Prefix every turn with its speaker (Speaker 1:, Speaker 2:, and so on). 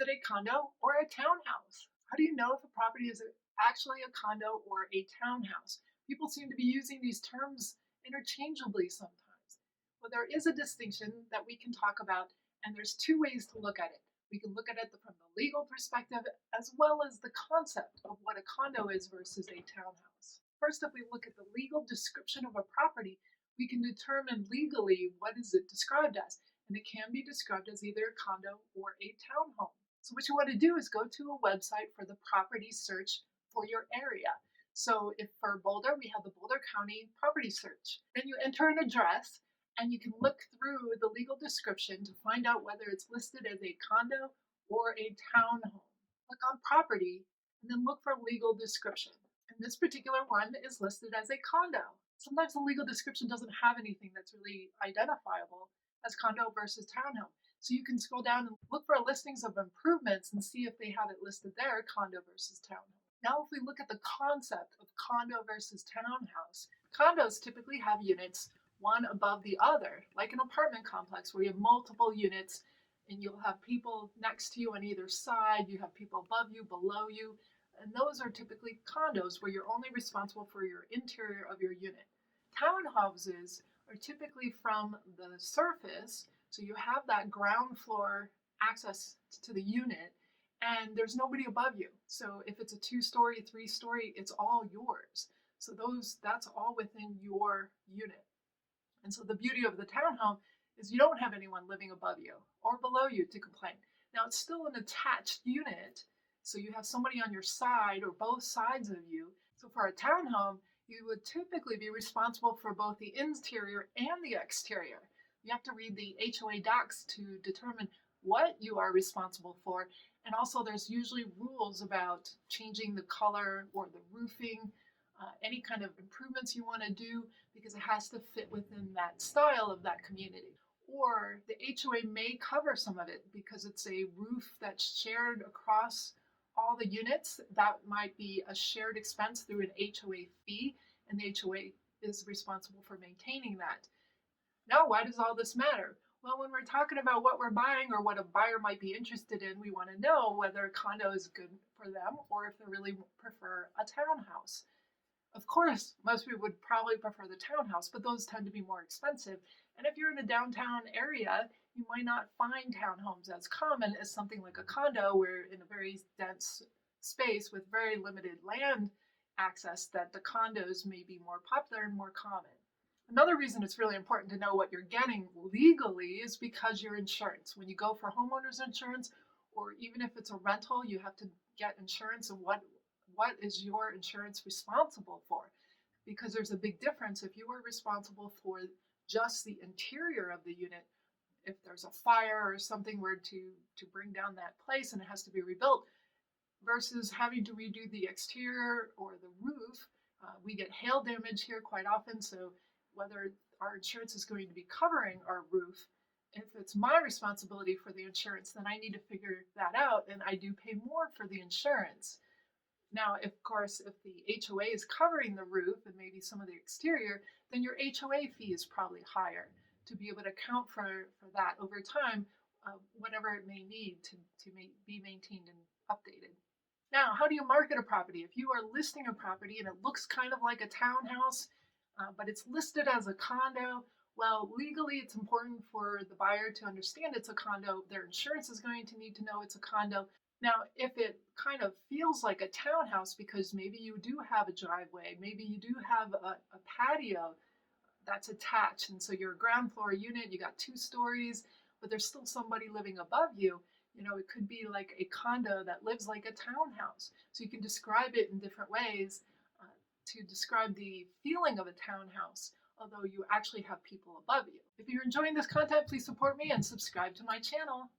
Speaker 1: it a condo or a townhouse? How do you know if a property is actually a condo or a townhouse? People seem to be using these terms interchangeably sometimes. Well, there is a distinction that we can talk about, and there's two ways to look at it. We can look at it from the legal perspective as well as the concept of what a condo is versus a townhouse. First, if we look at the legal description of a property, we can determine legally what is it described as, and it can be described as either a condo or a townhome. So what you want to do is go to a website for the property search for your area. So if for Boulder, we have the Boulder County property search. Then you enter an address and you can look through the legal description to find out whether it's listed as a condo or a townhome. Click on property and then look for legal description. And this particular one is listed as a condo. Sometimes the legal description doesn't have anything that's really identifiable as condo versus townhome. So you can scroll down and look for listings of improvements and see if they have it listed there, condo versus townhome. Now, if we look at the concept of condo versus townhouse, condos typically have units one above the other, like an apartment complex where you have multiple units and you'll have people next to you on either side, you have people above you, below you, and those are typically condos where you're only responsible for your interior of your unit. Townhouses are typically from the surface, so you have that ground floor access to the unit and there's nobody above you. So if it's a 2-story, 3-story, it's all yours. So that's all within your unit. And so the beauty of the townhome is you don't have anyone living above you or below you to complain. Now it's still an attached unit, so you have somebody on your side or both sides of you. So for a townhome, you would typically be responsible for both the interior and the exterior. You have to read the HOA docs to determine what you are responsible for. And also there's usually rules about changing the color or the roofing, any kind of improvements you want to do, because it has to fit within that style of that community. Or the HOA may cover some of it because it's a roof that's shared across all the units. That might be a shared expense through an HOA fee, and the HOA is responsible for maintaining that. Now, why does all this matter? Well, when we're talking about what we're buying or what a buyer might be interested in, we want to know whether a condo is good for them or if they really prefer a townhouse. Of course, most people would probably prefer the townhouse, but those tend to be more expensive. And if you're in a downtown area, you might not find townhomes as common as something like a condo, where in a very dense space with very limited land access, that the condos may be more popular and more common. Another reason it's really important to know what you're getting legally is because your insurance. When you go for homeowners insurance, or even if it's a rental, you have to get insurance, and what is your insurance responsible for? Because there's a big difference if you are responsible for just the interior of the unit. If there's a fire or something were to bring down that place and it has to be rebuilt, versus having to redo the exterior or the roof. We get hail damage here quite often, so whether our insurance is going to be covering our roof, if it's my responsibility for the insurance, then I need to figure that out, and I do pay more for the insurance. Now, of course, if the HOA is covering the roof and maybe some of the exterior, then your HOA fee is probably higher to be able to account for that over time, whatever it may need to be maintained and updated. Now, how do you market a property? If you are listing a property and it looks kind of like a townhouse, but it's listed as a condo, well, legally it's important for the buyer to understand it's a condo. Their insurance is going to need to know it's a condo. Now, if it kind of feels like a townhouse because maybe you do have a driveway, maybe you do have a patio that's attached, and so you're a ground floor unit, you got 2 stories, but there's still somebody living above you. It could be like a condo that lives like a townhouse. So you can describe it in different ways to describe the feeling of a townhouse, although you actually have people above you. If you're enjoying this content, please support me and subscribe to my channel.